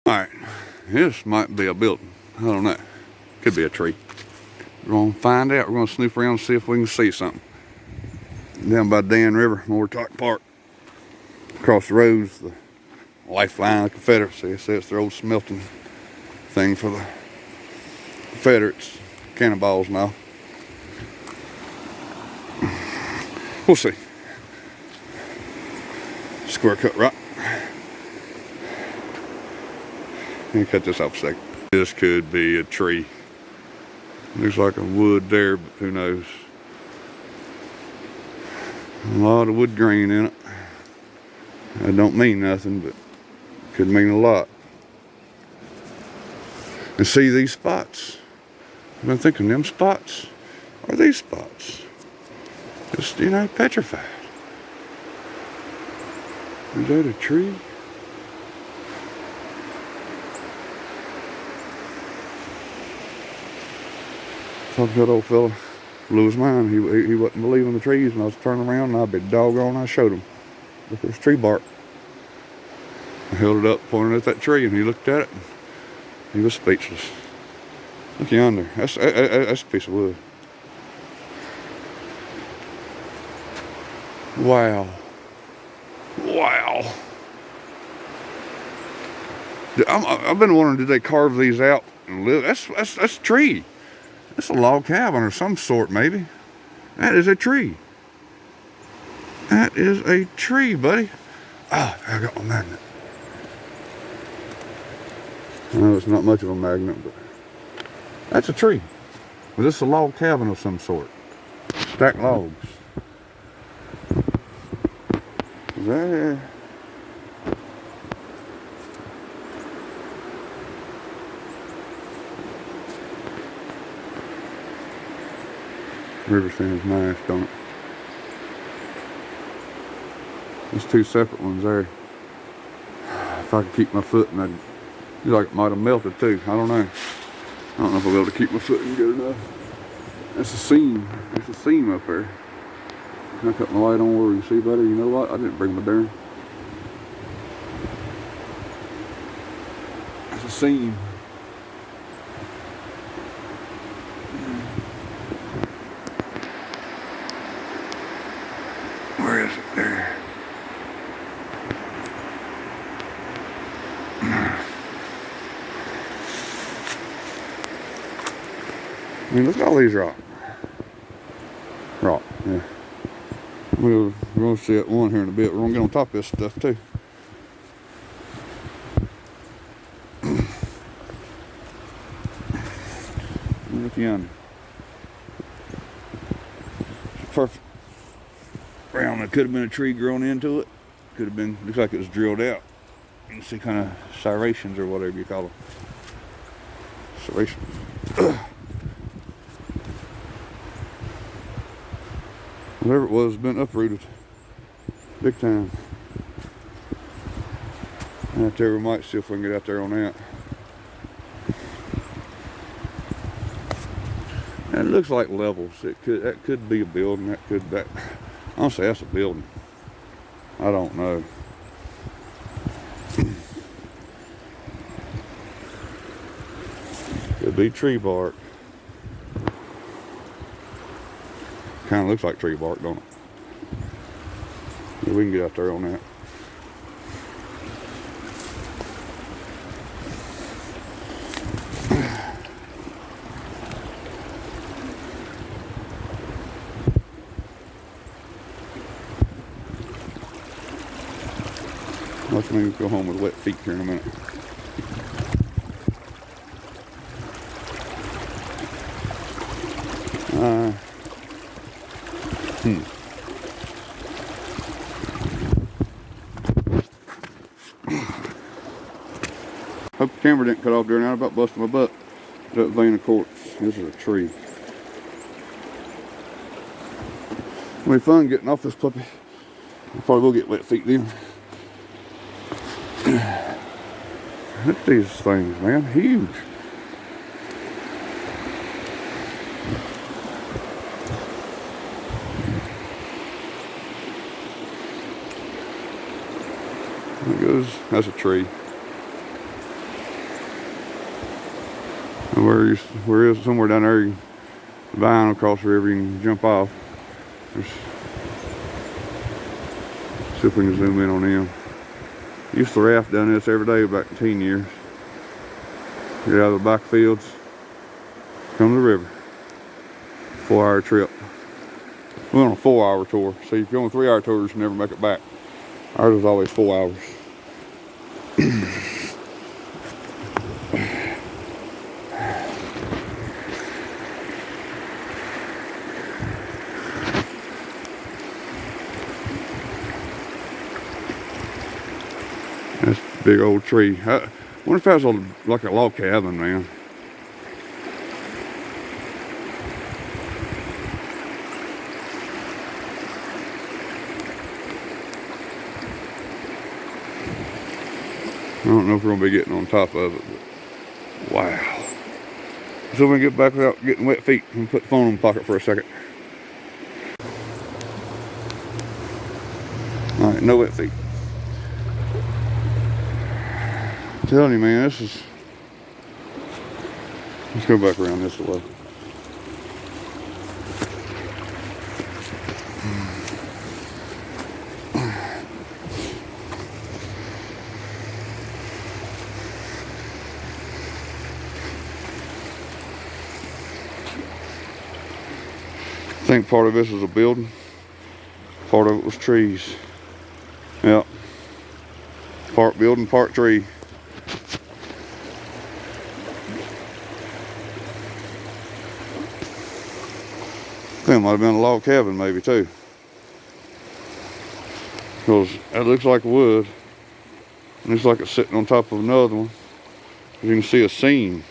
Alright, this might be a building. I don't know. Could be a tree. We're gonna find out. We're gonna snoop around and see if we can see something. Down by Dan River, Moratock Park. Across the road's the lifeline of the Confederates. They say it's their old smelting thing for the Confederates. Cannonballs now. We'll see. Square cut rock. Let me cut this off a second. This could be a tree. Looks like a wood there, but who knows. A lot of wood grain in it. That don't mean nothing, but could mean a lot. And see these spots. I've been thinking them spots are these spots. Just, you know, petrified. Is that a tree? Talking to that old fella, blew his mind. He wasn't believing the trees, and I was turning around and I'd be doggone, I showed him. Look, there's tree bark. I held it up, pointed at that tree, and he looked at it, and he was speechless. Look yonder, that's a piece of wood. Wow. Wow. I've been wondering, did they carve these out and live? That's a tree. That's a log cabin of some sort, maybe. That is a tree. That is a tree, buddy. Oh, I got my magnet. I know it's not much of a magnet, but that's a tree. Well, this is a log cabin of some sort. Stacked logs. Is that river seems nice, don't it? There's two separate ones there. If I could keep my foot in, I'd feel like it might have melted too. I don't know. I don't know if I'll be able to keep my foot in good enough. That's a seam. There's a seam up there. Can I cut my light on where we can see better? You know what? I didn't bring my darn. That's a seam. Where is it? There. I mean, look at all these rocks. Rock, yeah. We're going to see that one here in a bit. We're going to get on top of this stuff too. Look yonder. Perfect. Round. There could have been a tree grown into it. Could have been, looks like it was drilled out. You can see kind of serrations or whatever you call them. Serrations. Whatever it was, has been uprooted. Big time. Out there, we might see if we can get out there on that. And it looks like levels. That could be a building. Honestly, that's a building. I don't know. Could be tree bark. Kind of looks like tree bark, don't it? Yeah, we can get out there on that. Watch me go home with wet feet here in a minute. Hope the camera didn't cut off during that. I about busted my butt. That vein of quartz. This is a tree. It'll be fun getting off this puppy. I probably will get wet feet then. Look at these things, man. Huge. There it goes. That's a tree. somewhere down there, vine across the river, you can jump off. See if we can zoom in on them. Used to raft down this every day back in teen years. Get out of the back fields, come to the river. 4-hour trip. We went on a 4-hour tour. See, if you're on 3-hour tours, you never make it back. Ours was always 4 hours. That's a big old tree. I wonder if that was like a log cabin, man. I don't know if we're gonna be getting on top of it, but wow. So we can get back without getting wet feet and put the phone in the pocket for a second. All right, no wet feet. I'm telling you, man, this is. Let's go back around this way. I think part of this was a building, part of it was trees. Yep. Part building, part tree. I think it might have been a log cabin maybe too. Because it looks like wood. It looks like it's sitting on top of another one. You can see a seam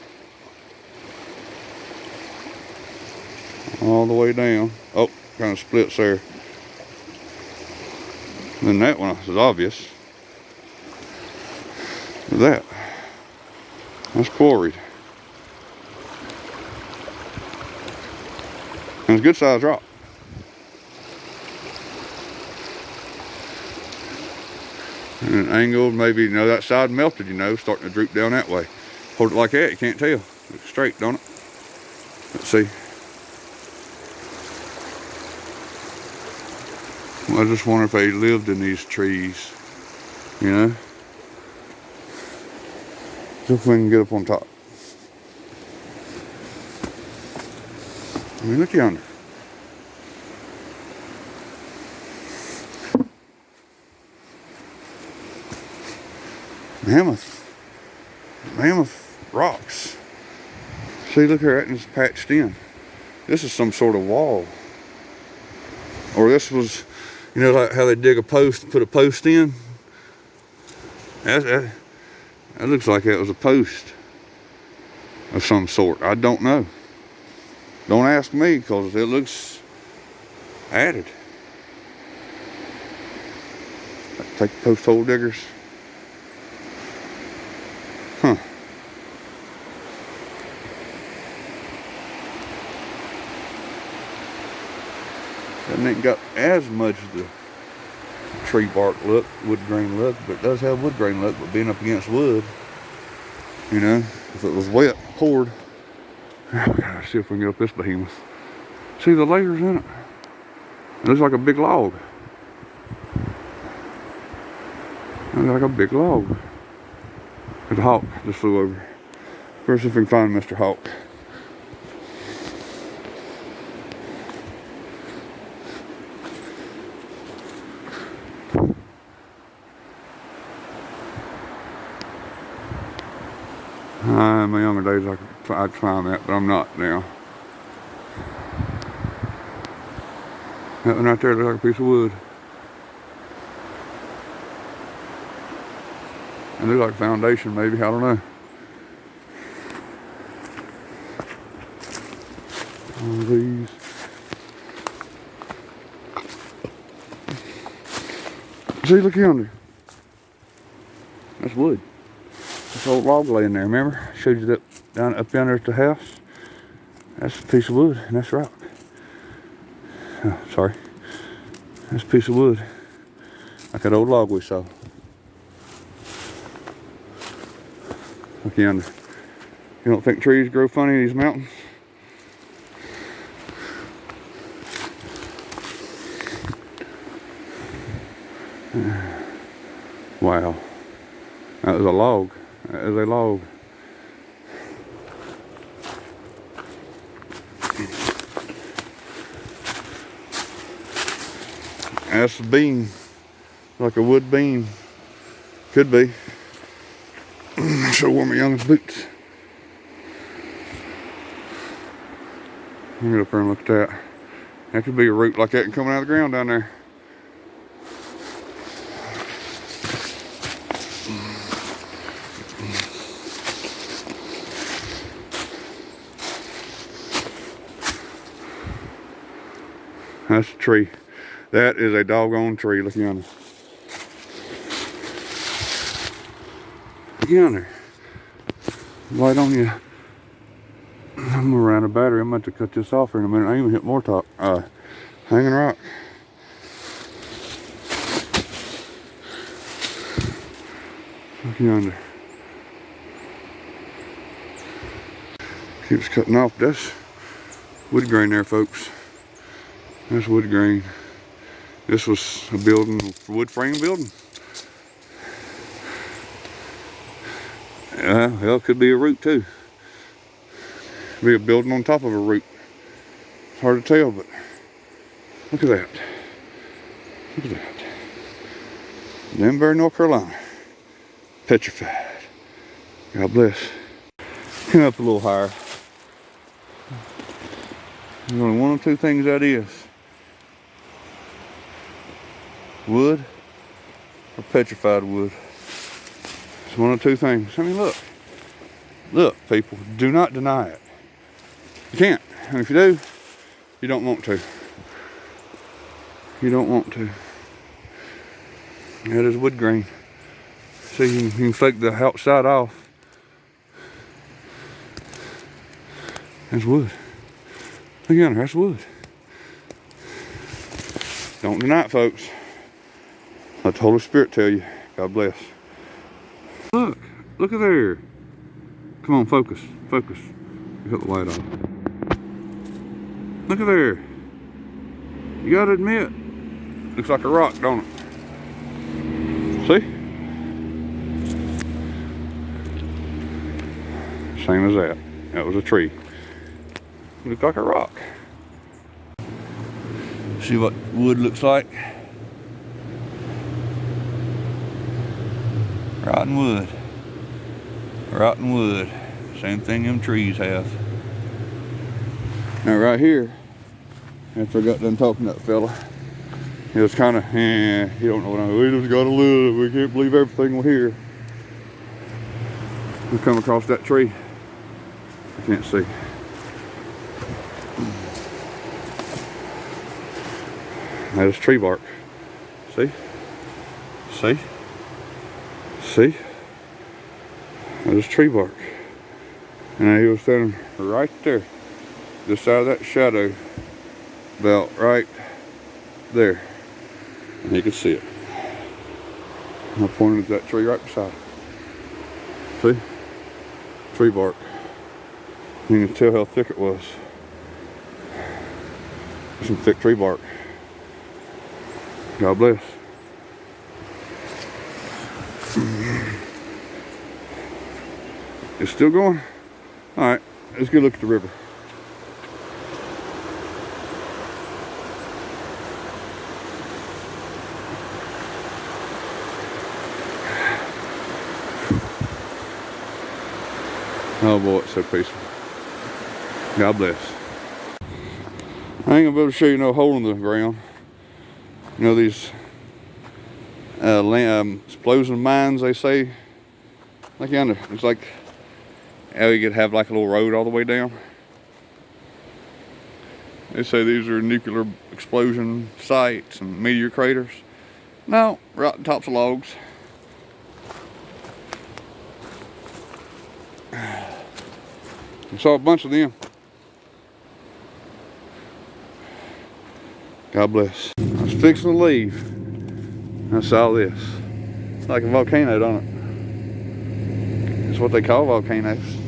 all the way down. Oh, kind of splits there. And then that one is obvious. Look at that. That's quarried. And it's a good sized rock. And angled, maybe, you know, that side melted, you know, starting to droop down that way. Hold it like that, you can't tell. It's straight, don't it? Let's see. Well, I just wonder if they lived in these trees, you know? See if we can get up on top. I mean, look yonder. Mammoth rocks. See, look here, that is patched in. This is some sort of wall. Or this was, you know, like how they dig a post and put a post in? That looks like it was a post of some sort. I don't know. Don't ask me, because it looks added. Take the post hole diggers. Huh. That ain't got as much of the tree bark look, wood grain look, but it does have wood grain look, but being up against wood, you know, if it was wet, poured. Oh, gotta see if we can get up this behemoth. See the layers in it? It looks like a big log. It looks like a big log. There's a hawk just flew over. First, if we can find Mr. Hawk. In my younger days, I'd climb that, but I'm not now. That one right there looks like a piece of wood. It looks like foundation, maybe, I don't know. All these. See, look yonder. That's wood. This old log laying there, remember? I showed you that up down there at the house. That's a piece of wood, and that's rock. Oh, sorry. That's a piece of wood. Like that old log we saw. Look yonder. You don't think trees grow funny in these mountains? Wow. That was a log. That is a log. That's a beam. Like a wood beam. Could be. I should have worn my youngest boots. Get up there and look at that. That could be a root like that coming out of the ground down there. That's a tree. That is a doggone tree. Look yonder. Look yonder. Light on you. I'm gonna run a battery. I'm about to cut this off here in a minute. I even hit Moratock. Hanging rock. Look yonder. Keeps cutting off. That's wood grain there, folks. That's wood grain. This was a building, wood frame building. Well, it could be a root too. Could be a building on top of a root. It's hard to tell, but look at that. Look at that. Danbury, North Carolina. Petrified. God bless. Come up a little higher. There's only one or two things that is. Wood or petrified wood. It's one or two things. I mean, look. Look, people, do not deny it. You can't. And if you do, you don't want to. You don't want to. That is wood grain. See, you can flake the outside off. That's wood. Look yonder, that's wood. Don't deny it, folks. Let the Holy Spirit tell you. God bless. Look at there. Come on, focus, focus. Cut the light off. Look at there. You gotta admit, looks like a rock, don't it? See? Same as that. That was a tree. Looks like a rock. See what wood looks like? Rotten wood. Rotten wood. Same thing them trees have. Now right here, after I got done talking to that fella, it was kind of, you don't know what we just gotta live. We can't believe everything we hear. We come across that tree. I can't see. That is tree bark. See? See? See? That is tree bark. And he was standing right there, just out of that shadow belt right there. And he could see it. I pointed at that tree right beside it. See? Tree bark. You can tell how thick it was. Some thick tree bark. God bless. It's still going? Alright, let's go look at the river. Oh boy, it's so peaceful. God bless. I ain't gonna be able to show you no hole in the ground. You know these explosion mines, they say, like yonder. It's like how you could have like a little road all the way down. They say these are nuclear explosion sites and meteor craters. No, rotten tops of logs. I saw a bunch of them. God bless. I was fixing to leave. I saw this. It's like a volcano, don't it? It's what they call volcanoes.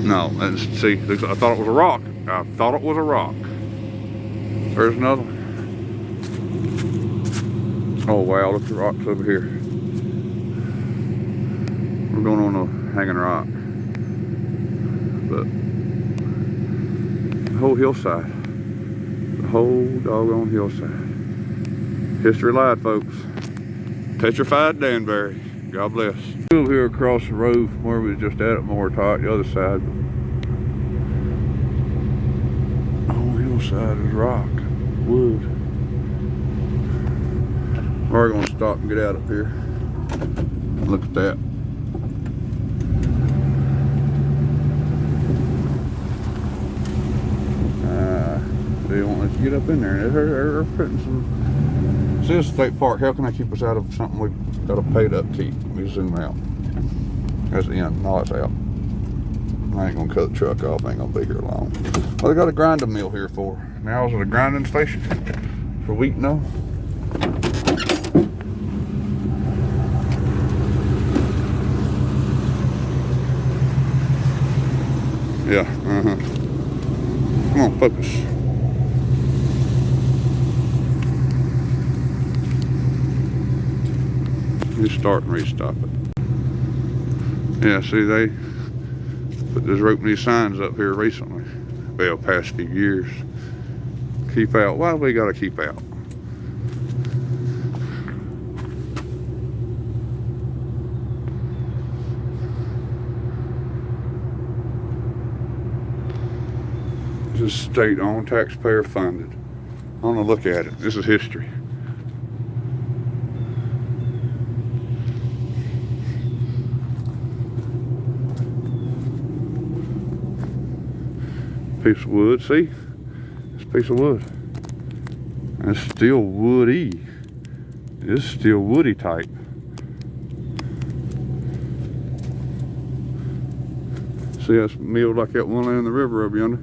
No, that's, see, I thought it was a rock. I thought it was a rock. There's another one. Oh wow, look at the rocks over here. We're going on a hanging rock. But the whole hillside. The whole doggone hillside. History lied, folks. Petrified Danbury. God bless. Over here across the road from where we was just at Moratock, the other side. The whole hillside is rock, wood. We're gonna stop and get out up here. Look at that. They won't let you get up in there. They're putting some. See, this is state park. How can I keep us out of something we've got to pay to upkeep? Let me zoom out. That's the end. Now it's out. I ain't gonna cut the truck off. I ain't gonna be here long. Well, they got a grinding mill here for. Now is it a grinding station for wheat? No. Yeah. Come on, focus. Restart and restop it. Yeah, see, they put this roping these signs up here recently. Well, past few years. Keep out. Why do we gotta keep out? This is state owned, taxpayer funded. I want to look at it. This is history. Piece of wood, see? This piece of wood. And it's still woody. It's still woody type. See, that's milled like that one laying in the river up yonder.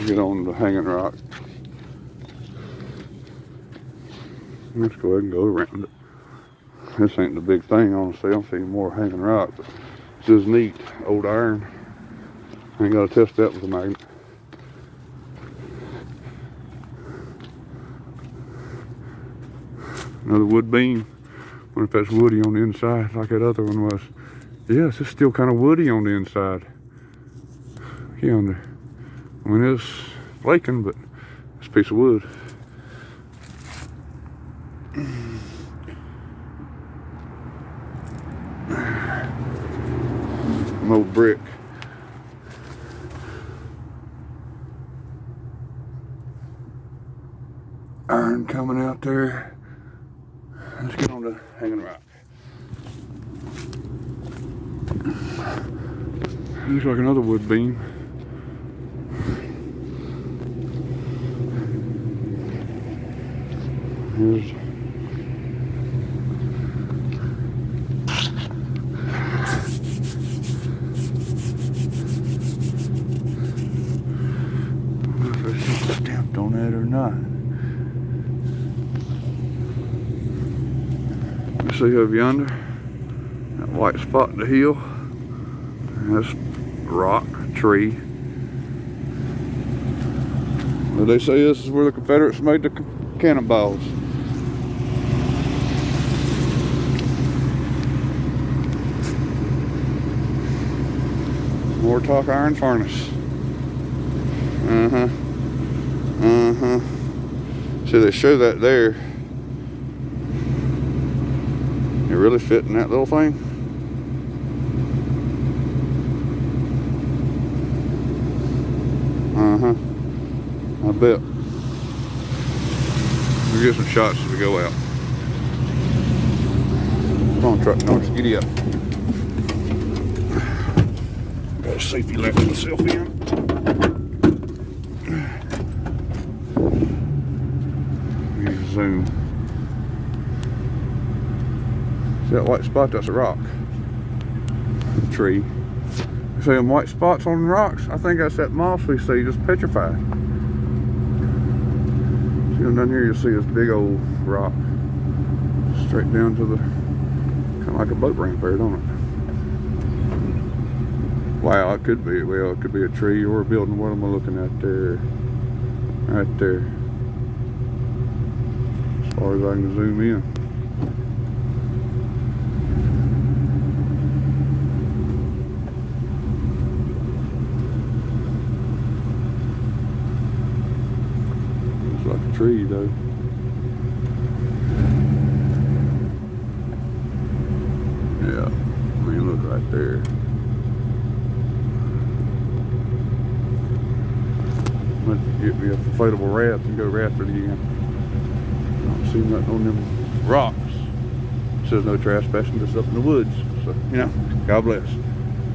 Get on the hanging rock. Let's go ahead and go around it. This ain't the big thing, honestly. I'm seeing more hanging rock, but this is neat. Old iron. I ain't got to test that with a magnet. Another wood beam. I wonder if that's woody on the inside like that other one was. Yes, it's still kind of woody on the inside. Yonder. I mean, it's flaking, but it's a piece of wood. An old brick. Iron coming out there. Let's get on the hanging rock. Looks like another wood beam. Here's stamped on that or not. You see over yonder, that white spot in the hill, that's rock, tree. Well, they say this is where the Confederates made the cannonballs. Moratock iron furnace. See, they show that there. It really fit in that little thing. I bet. We'll get some shots as we go out. Come on, truck noise, giddy up. Got a safety latch myself in. Zoom. See that white spot? That's a rock. Tree. See them white spots on the rocks? I think that's that moss we see, just petrified. Come down here, you'll see this big old rock straight down to the, kind of like a boat ramp there, don't it? Wow, it could be, well, it could be a tree or a building. What am I looking at there? Right there. As far as I can zoom in. Looks like a tree though. Yeah, I mean, look right there. Get me a inflatable raft and go rafting again. I don't see nothing on them rocks. It says no trespassing, just up in the woods. So, you know, God bless.